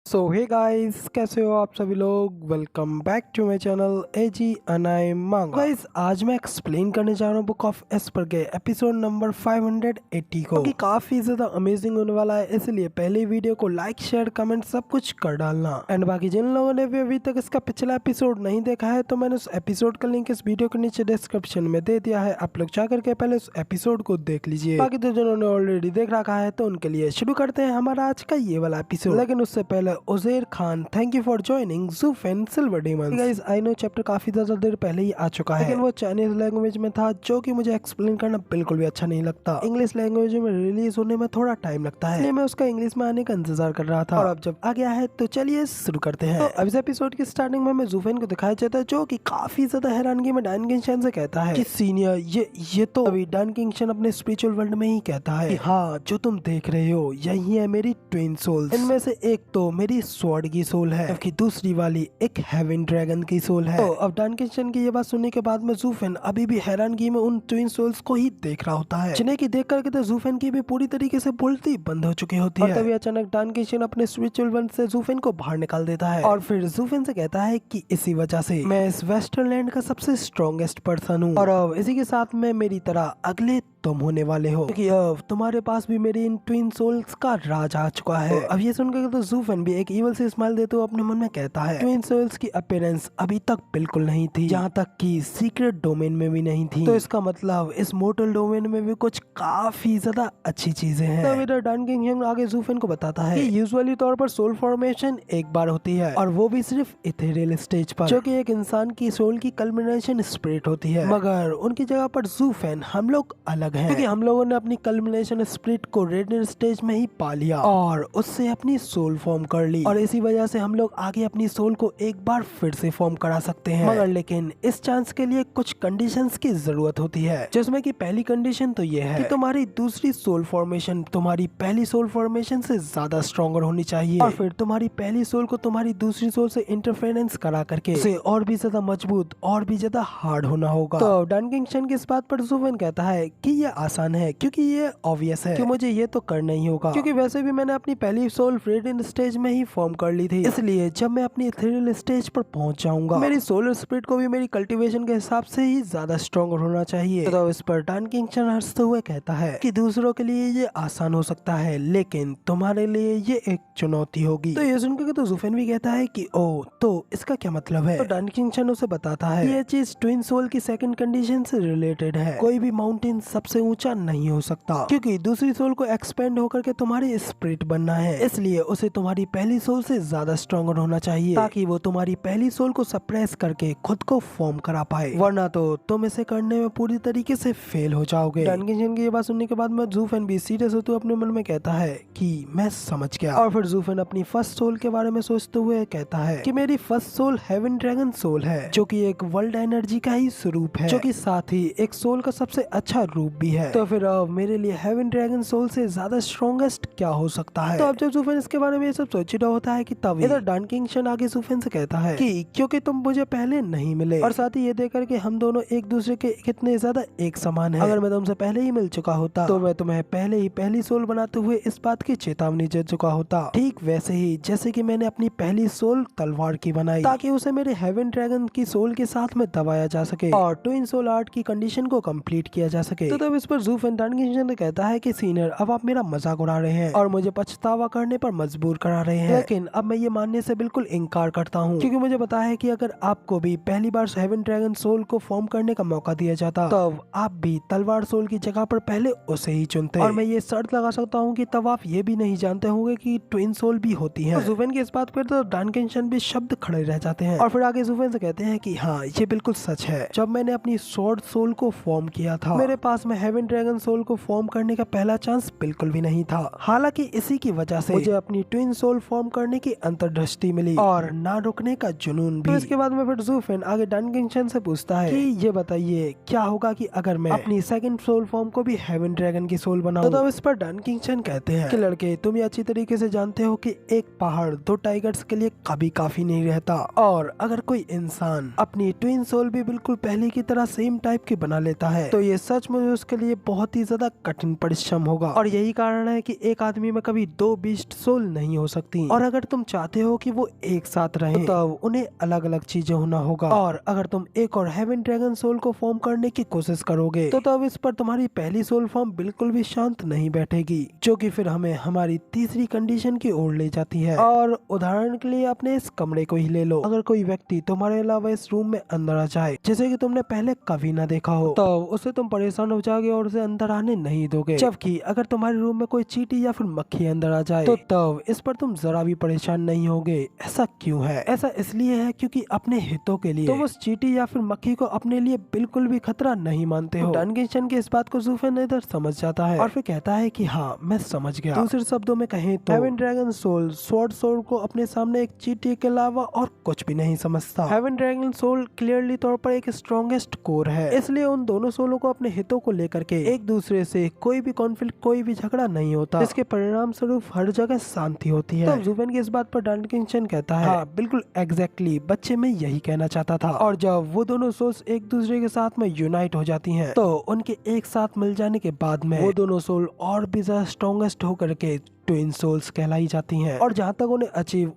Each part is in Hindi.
सो हे गाइस, कैसे हो आप सभी लोग। Welcome back to my channel एजी अनाई मांगा। गाइस, आज मैं एक्सप्लेन करने जा रहा हूँ बुक ऑफ एस्पर के एपिसोड नंबर 580 को, कि काफी ज्यादा अमेजिंग होने वाला है। इसलिए पहले वीडियो को लाइक शेयर कमेंट सब कुछ कर डालना। एंड बाकी जिन लोगों ने भी अभी तक इसका पिछला एपिसोड नहीं देखा है तो मैंने उस एपिसोड का लिंक इस वीडियो के नीचे डिस्क्रिप्शन में दे दिया है, आप लोग जा करके पहले उस एपिसोड को देख लीजिए। बाकी तो जिन्होंने ऑलरेडी देख रखा है तो उनके लिए शुरू करते हैं हमारा आज का ये वाला एपिसोड। लेकिन उससे पहले Uzair Khan, thank you for joining ज़ूफेन silver demons. Guys, I know chapter काफी ज्यादा देर पहले ही आ चुका है, लेकिन वो चाइनीज लैंग्वेज में था जो कि मुझे एक्सप्लेन करना बिल्कुल भी अच्छा नहीं लगता। इंग्लिश लैंग्वेज में रिलीज होने में थोड़ा टाइम लगता है, इसलिए मैं उसका इंग्लिश में आने का इंतजार कर रहा था। और अब जब आ गया है तो चलिए शुरू करते हैं। तो अब इस एपिसोड की स्टार्टिंग में हमें ज़ूफेन को दिखाया जाता है जो कि काफी ज्यादा हैरानगी में डान किंगशन से कहता है कि सीनियर, ये तो अभी डान किंगशन अपने स्पिरिचुअल वर्ल्ड में ही कहता है कि हाँ, जो तुम देख रहे हो यही है मेरी ट्विन सोल्स। इनमें से एक तो मेरी स्वॉर्ड की सोल है जबकि दूसरी वाली एक हेवन ड्रैगन की सोल है। तो अब डान किंगशन की ये बात सुनने के बाद में ज़ूफेन अभी भी हैरानगी में उन ट्विन सोल्स को ही देख रहा होता है, जिन्हें की देख करके तो ज़ूफेन की भी पूरी तरीके से बोलती बंद हो चुकी होती है। तभी अचानक डान किंगशन अपने स्पिरिचुअल वर्ल्ड से ज़ूफेन को बाहर निकाल देता है और फिर ज़ूफेन से कहता है कि इसी वजह से मैं इस वेस्टरलैंड का सबसे स्ट्रॉन्गेस्ट पर्सन हूँ और अब इसी के साथ में मेरी तरह अगले तुम होने वाले हो, क्योंकि अब तुम्हारे पास भी मेरी इन ट्विन सोल्स का राज आ चुका है। अब ये सुनकर तो ज़ूफेन भी एक इवल से स्माइल देते हुए अपने मन में कहता है ट्विन सोल्स की अपीयरेंस अभी तक बिल्कुल नहीं थी, यहाँ तक कि सीक्रेट डोमेन में भी नहीं थी, तो इसका मतलब इस मोर्टल डोमेन में भी कुछ काफी ज्यादा अच्छी चीजें हैं। तो इधर डान किंगशन आगे ज़ूफेन को बताता है कि यूजुअली तौर पर सोल फॉर्मेशन एक बार होती है और वो भी सिर्फ इथेरियल स्टेज पर, जो कि एक इंसान की सोल की कल्मिनेशन स्पिरिट होती है। मगर उनकी जगह पर ज़ूफेन हम लोग अलग हैं, क्योंकि हम लोगों ने अपनी कल्मिनेशन स्पिरिट को रेडियंट स्टेज में ही पा लिया और उससे अपनी सोल फॉर्म कर ली, और इसी वजह से हम लोग आगे अपनी सोल को एक बार फिर से फॉर्म करा सकते हैं। मगर लेकिन इस चांस के लिए कुछ कंडीशंस की जरूरत होती है, जिसमें कि पहली कंडीशन तो ये है कि तुम्हारी दूसरी सोल फॉर्मेशन तुम्हारी पहली सोल फॉर्मेशन से ज्यादा स्ट्रॉन्गर होनी चाहिए, और फिर तुम्हारी पहली सोल को तुम्हारी दूसरी सोल से इंटरफेरेंस करा करके उसे और भी ज्यादा मजबूत और भी ज्यादा हार्ड होना होगा। तो डान किंगशन की इस बात पर ज़ूफेन कहता है कि ये आसान है, क्योंकि ये ऑब्वियस है कि मुझे ये तो करना ही होगा, क्योंकि वैसे भी मैंने अपनी पहली सोल रेडियंट स्टेज में ही फॉर्म कर ली थी। इसलिए जब मैं अपनी इथेरियल स्टेज पर पहुंच जाऊंगा, मेरी सोलर स्पिरिट को भी मेरी कल्टीवेशन के हिसाब से ही ज्यादा स्ट्रॉन्गर होना चाहिए। तो इस पर डान किंगशन हंसते हुए कहता है कि दूसरों के लिए ये आसान हो सकता है, लेकिन तुम्हारे लिए ये एक चुनौती होगी। तो ये सुनकर तो ज़ूफेन भी कहता है कि ओ, तो इसका क्या मतलब है। तो डान किंगशन उसे बताता है ये चीज ट्विन सोल की सेकंड कंडीशन से रिलेटेड है। कोई भी माउंटेन सबसे ऊंचा नहीं हो सकता, क्योंकि दूसरी सोल को एक्सपेंड होकर के तुम्हारी स्पिरिट बनना है, इसलिए उसे तुम्हारी पहली सोल से ज्यादा स्ट्रॉन्गर होना चाहिए, ताकि वो तुम्हारी पहली सोल को सप्रेस करके खुद को फॉर्म करा पाए, वरना तो तुम इसे करने में पूरी तरीके से फेल हो जाओगे। डान किंगशन की ये बात सुनने के बाद में ज़ूफेन भी सीरियस होते हुए अपने मन में कहता है कि मैं समझ गया, और फिर ज़ूफेन अपनी फर्स्ट सोल के बारे में सोचते हुए कहता है कि मेरी first soul heaven dragon soul है, जो कि एक वर्ल्ड एनर्जी का ही स्वरूप है, जो कि साथ ही एक सोल का सबसे अच्छा रूप भी है। तो फिर अब मेरे लिए हेवन ड्रैगन सोल से ज्यादा स्ट्रॉन्गेस्ट क्या हो सकता है। तो अब जब ज़ूफेन इसके बारे में ये सब सोच रहा होता है कि तब इधर डान किंगशन आगे ज़ूफेन से कहता है कि क्योंकि तुम मुझे पहले नहीं मिले, और साथ ही ये देखकर कि हम दोनों एक दूसरे के कितने ज्यादा एक समान हैं। अगर मैं तुमसे पहले ही मिल चुका होता तो मैं तुम्हें पहले ही पहली सोल बनाते हुए इस बात की चेतावनी दे चुका होता, ठीक वैसे ही जैसे कि मैंने अपनी पहली सोल तलवार की बनाई, ताकि उसे मेरे हेवन ड्रैगन की सोल के साथ में दबाया जा सके और ट्विन सोल आर्ट की कंडीशन को कंप्लीट किया जा सके। तो तब इस पर ज़ूफेन डान किंगशन कहता है कि सीनियर, अब आप मेरा मजाक उड़ा रहे हैं और मुझे पछतावा करने पर मजबूर करा रहे हैं, लेकिन अब मैं ये मानने से बिल्कुल इनकार करता हूँ, क्योंकि मुझे पता है कि अगर आपको भी पहली बार हेवन ड्रैगन सोल को फॉर्म करने का मौका दिया जाता तब आप भी तलवार सोल की जगह पर पहले उसे ही चुनते, और मैं ये शर्त लगा सकता हूँ कि तब आप ये भी नहीं जानते होंगे कि ट्विन सोल भी होती है। ज़ूफेन की इस बात पर तो डान किंगशन भी शब्द खड़े रह जाते हैं, और फिर आगे ज़ूफेन से कहते हैं कि हाँ, ये बिल्कुल सच है। जब मैंने अपनी स्वॉर्ड सोल को फॉर्म किया था, मेरे पास में हेवन ड्रैगन सोल को फॉर्म करने का पहला चांस बिल्कुल भी नहीं था। हालांकि इसी की वजह से मुझे अपनी ट्विन सोल फॉर्म करने की अंतर्दृष्टि मिली और ना रुकने का जुनून भी। तो इसके बाद में फिर ज़ूफेन आगे डान किंगशन से पूछता है कि ये बताइए क्या होगा कि अगर मैं अपनी सेकंड सोल फॉर्म को भी हेवन ड्रैगन की सोल बनाऊं। तो इस पर डान किंगशन कहते हैं कि लड़के, तुम ये अच्छी तरीके से जानते हो कि एक पहाड़ दो टाइगर्स के लिए कभी काफी नहीं रहता, और अगर कोई इंसान अपनी ट्विन सोल भी बिल्कुल पहले की तरह सेम टाइप की बना लेता है तो ये सच मुझे उसके लिए बहुत ही ज्यादा कठिन परिश्रम होगा और यही कारण है कि एक आदमी में कभी दो बीस्ट सोल नहीं हो सकती। और अगर तुम चाहते हो कि वो एक साथ रहें, तो तब उन्हें अलग अलग चीजें होना होगा। और अगर तुम एक और हेवन ड्रैगन सोल को फॉर्म करने की कोशिश करोगे तो तब इस पर तुम्हारी पहली सोल फॉर्म बिल्कुल भी शांत नहीं बैठेगी, जो कि फिर हमें हमारी तीसरी कंडीशन की ओर ले जाती है। और उदाहरण के लिए अपने इस कमरे को ही ले लो। अगर कोई व्यक्ति तुम्हारे अलावा इस रूम में अंदर आ जाए जिसे कि तुमने पहले कभी ना देखा हो, तो उसे तुम परेशान हो जाओगे और उसे अंदर आने नहीं दोगे। जबकि अगर तुम्हारे रूम में कोई चींटी या फिर मक्खी अंदर आ जाए तो तब इस पर तुम जरा भी परेशान नहीं होगे। ऐसा क्यों है? ऐसा इसलिए है क्योंकि अपने हितों के लिए तुम उस चींटी या फिर मक्खी को अपने लिए बिल्कुल भी खतरा नहीं मानते हो। डनगिंशन की इस बात को ज़ूफेन इधर समझ जाता है और फिर कहता है कि हाँ, मैं समझ गया। दूसरे शब्दों में कहें तो heaven dragon soul sword soul को अपने सामने एक चींटी के अलावा और कुछ भी नहीं समझता। हेवन ड्रैगन सोल क्लियरली तौर पर एक स्ट्रॉन्गेस्ट कोर है, इसलिए उन दोनों सोलों को अपने हितों को लेकर के एक दूसरे से कोई भी कॉन्फ्लिक्ट, कोई भी झगड़ा नहीं होता, जिसके परिणाम स्वरूप हर जगह शांति होती है। तो ज़ूफेन की इस बात पर डनगिंशन कहता है, हाँ बिल्कुल एग्जैक्टली बच्चे, मैं यही कहना चाहता था। और जब वो दोनों सोल्स एक दूसरे के साथ में यूनाइट हो जाती हैं, तो उनके एक साथ मिल जाने के बाद में वो दोनों सोल और भी ज्यादा स्ट्रॉन्गेस्ट होकर के ट्विन सोल्स कहलाई जाती हैं। और जहाँ तक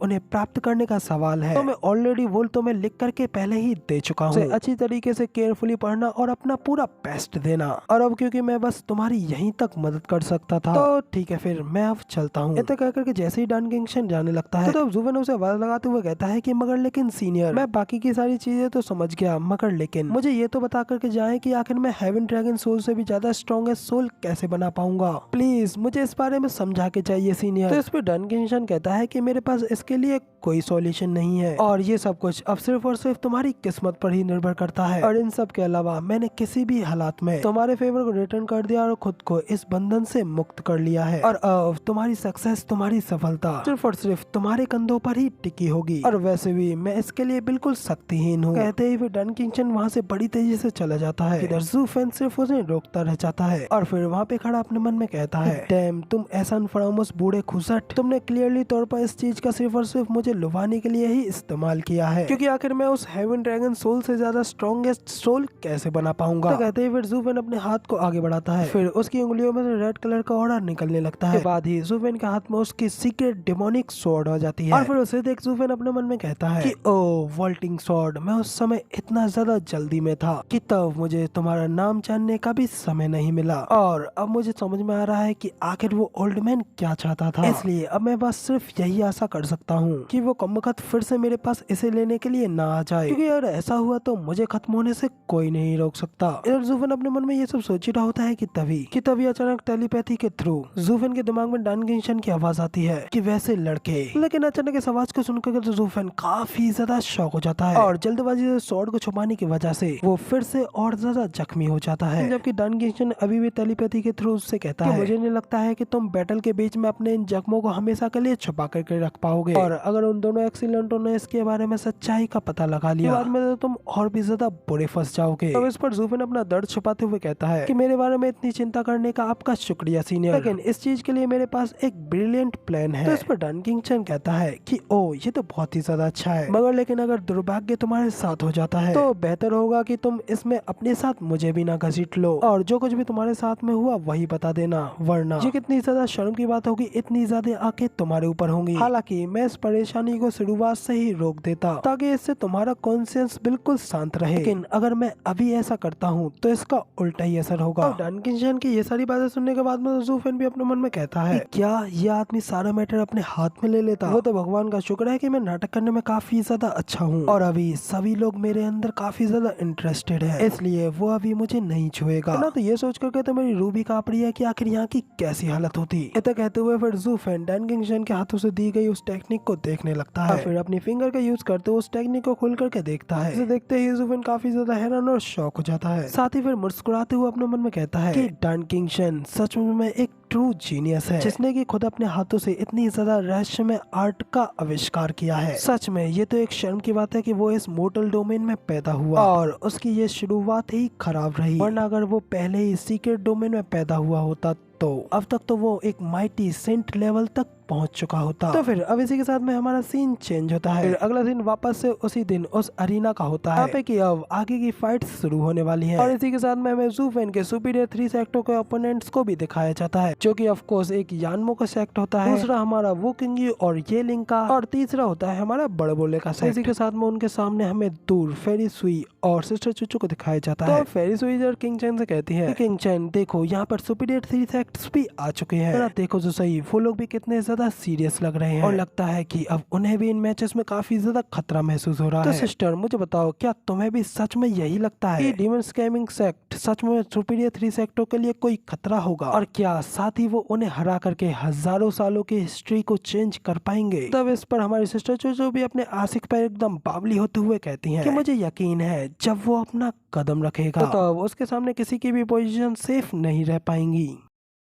उन्हें प्राप्त करने का सवाल है, तो मैं ऑलरेडी वो तो मैं लिख करके पहले ही दे चुका हूँ। अच्छी तरीके से केयरफुली पढ़ना और अपना पूरा बेस्ट देना। और अब क्योंकि मैं बस तुम्हारी यहीं तक मदद कर सकता था, तो ठीक है फिर मैं अब चलता हूँ। इतना कहकर के जैसे ही डनगिंशन जाने लगता है, तो ज़ूफेन उसे आवाज लगाते हुए कहता है कि मगर लेकिन सीनियर, मैं बाकी की सारी चीजें तो समझ गया, मगर लेकिन मुझे ये तो बता करके जाए कि आखिर मैं हेवन ड्रैगन सोल से भी ज्यादा स्ट्रॉन्गेस्ट सोल कैसे बना पाऊंगा। प्लीज मुझे इस बारे में समझा के चाहिए सीनियर। तो इस पर डनगिंशन कहता है कि मेरे पास इसके लिए कोई सॉल्यूशन नहीं है और ये सब कुछ अब सिर्फ और सिर्फ तुम्हारी किस्मत पर ही निर्भर करता है। और इन सब के अलावा मैंने किसी भी हालात में तुम्हारे फेवर को रिटर्न कर दिया और खुद को इस बंधन से मुक्त कर लिया है। और अब तुम्हारी सक्सेस, तुम्हारी सफलता सिर्फ और सिर्फ तुम्हारे कंधों पर ही टिकी होगी। और वैसे भी मैं इसके लिए बिल्कुल शक्तिहीन हूँ। कहते ही फिर डनगिंशन वहाँ से बड़ी तेजी से चला जाता है। इधर ज़ूफेन सिर्फ उसे रोकता रह जाता है और फिर वहाँ पे खड़ा अपने मन में कहता है, डैम तुम ऐसा अनफरामोस बूढ़े खुसट, तुमने क्लियरली तौर पर इस चीज का सिर्फ और सिर्फ मुझे लुभाने के लिए ही इस्तेमाल किया है, क्योंकि आखिर मैं उस हेवन ड्रैगन सोल से ज्यादा स्ट्रॉन्गेस्ट सोल कैसे बना पाऊंगा। तो कहते ही फिर ज़ूफेन अपने हाथ को आगे बढ़ाता है, फिर उसकी उंगलियों में से रेड कलर का ऑर्डर निकलने लगता है। बाद ही ज़ूफेन के हाथ में उसकी सीक्रेट डेमोनिक स्वॉर्ड हो जाती है। और फिर उसे देख ज़ूफेन अपने मन में कहता है कि ओ वॉल्टिंग स्वॉर्ड, मैं उस समय इतना ज्यादा जल्दी में था कि तब मुझे तुम्हारा नाम जानने का भी समय नहीं मिला। और अब मुझे समझ में आ रहा है कि आखिर वो ओल्ड मैन क्या चाहता था। इसलिए अब मैं बस सिर्फ यही आशा कर सकता हूँ कि वो कमबख्त फिर से मेरे पास इसे लेने के लिए ना आ जाए, क्योंकि अगर ऐसा हुआ तो मुझे खत्म होने से कोई नहीं रोक सकता। इधर ज़ूफेन अपने मन में ये सब सोच ही रहा होता है कि तभी अचानक टेलीपैथी के थ्रू ज़ूफेन के दिमाग में डनगिंशन की आवाज आती है कि वैसे लड़के। लेकिन अचानक इस आवाज को सुनकर तो ज़ूफेन काफी ज्यादा शॉक हो जाता है और जल्दबाजी से स्वॉर्ड को छुपाने की वजह से वो फिर से और ज्यादा जख्मी हो जाता है। जबकि डनगिंशन अभी भी टेलीपैथी के थ्रू उससे कहता है, मुझे नहीं लगता है कि तुम बैटल के बीच में अपने इन जख्मों को हमेशा के लिए छुपा करके रख पाओगे, और अगर उन दोनों एक्सीलेंटों ने इसके बारे में सच्चाई का पता लगा लिया बाद में तो तुम और भी ज्यादा बुरे फंस जाओगे। तो इस पर ज़ूफेन अपना दर्द छुपाते हुए कहता है कि मेरे बारे में इतनी चिंता करने का आपका शुक्रिया सीनियर, लेकिन इस चीज के लिए मेरे पास एक ब्रिलियंट प्लान है। तो इस पर डनगिंशन कहता है कि ओ ये तो बहुत ही ज्यादा अच्छा है, मगर लेकिन अगर दुर्भाग्य तुम्हारे साथ हो जाता है तो बेहतर होगा कि तुम इसमें अपने साथ मुझे भी ना घसीट लो और जो कुछ भी तुम्हारे साथ में हुआ वही बता देना, वरना ये कितनी ज्यादा शर्म की बात होगी, इतनी ज्यादा आंखें तुम्हारे ऊपर होंगी। हालांकि मैं इस परेशानी को शुरुआत से ही रोक देता ताकि इससे तुम्हारा कॉन्शियस बिल्कुल शांत रहे, लेकिन अगर मैं अभी ऐसा करता हूँ तो इसका उल्टा ही असर होगा। डनगिंशन की ये सारी बातें सुनने के बाद में ज़ूफेन भी अपने मन में कहता है कि क्या ये आदमी सारा मैटर अपने हाथ में ले लेता। वो तो भगवान का शुक्र है कि मैं नाटक करने में काफी ज्यादा अच्छा हूँ और अभी सभी लोग मेरे अंदर काफी ज्यादा इंटरेस्टेड है, इसलिए वो अभी मुझे नहीं छुएगा ना। तो ये सोच करके तो मेरी रूह भी कांप रही है कि आखिर यहाँ की कैसी हालत होती। इतना कहते हुए फिर ज़ूफेन डनगिंशन के हाथों से दी गई उस टेक्निक को देखने लगता है, फिर अपनी फिंगर का यूज करते हुए उस टेक्निक को खोल करके देखता है। इसे देखते ही ज़ूफेन काफी ज्यादा हैरान और शॉक हो जाता है, साथ ही फिर मुस्कुराते हुए अपने मन में कहता है कि डनगिंशन सच में एक ट्रू जीनियस है, जिसने कि खुद अपने हाथों से इतनी ज्यादा रहस्यमय आर्ट का आविष्कार किया है। सच में ये तो एक शर्म की बात है कि वो इस मोर्टल डोमेन में पैदा हुआ और उसकी ये शुरुआत ही खराब रही, वरना अगर वो पहले ही सीक्रेट डोमेन में पैदा हुआ होता तो अब तक तो वो एक माइटी सेंट लेवल तक पहुंच चुका होता। तो फिर अब इसी के साथ में हमारा सीन चेंज होता है। फिर अगला दिन वापस से उसी दिन उस अरीना का होता है, यहाँ पे कि अब आगे की फाइट शुरू होने वाली है। और इसी के साथ में हमें ज़ू फेन के सुपीरियर 3 सेक्टों के ओपोनेंट्स को भी दिखाया जाता है, जो कि ऑफ कोर्स एक यानमो का सेक्ट होता है, दूसरा हमारा वो किंगी और ये लिंक का, और तीसरा होता है हमारा बड़बोले का सेक्ट। इसी के साथ में उनके सामने हमें दूर फेरी सुई और सिस्टर चुचू को दिखाया जाता है। तो फेरी सुई और किंग चैन से कहती है, किंग चैन देखो यहाँ पर सुपीरियर 3 सेक्ट्स भी आ चुके हैं, देखो जो सही वो लोग भी कितने ज्यादा सीरियस लग रहे हैं और लगता है कि अब उन्हें भी इन मैचेस में काफी ज्यादा खतरा महसूस हो रहा है। तो सिस्टर मुझे बताओ, क्या तुम्हें भी सच में यही लगता है कि डीमंस गेमिंग सेक्ट सच में सुपीरियर 3 सेक्टों के लिए कोई खतरा होगा, और क्या साथ ही वो उन्हें हरा करके हजारों सालों की हिस्ट्री को चेंज कर पाएंगे? तब इस पर हमारी सिस्टर जो भी अपने आशिक पर एकदम बावली होते हुए कहती हैं कि मुझे यकीन है जब वो अपना कदम रखेगा तो तब उसके सामने किसी की भी पोजीशन सेफ नहीं रह पाएंगी।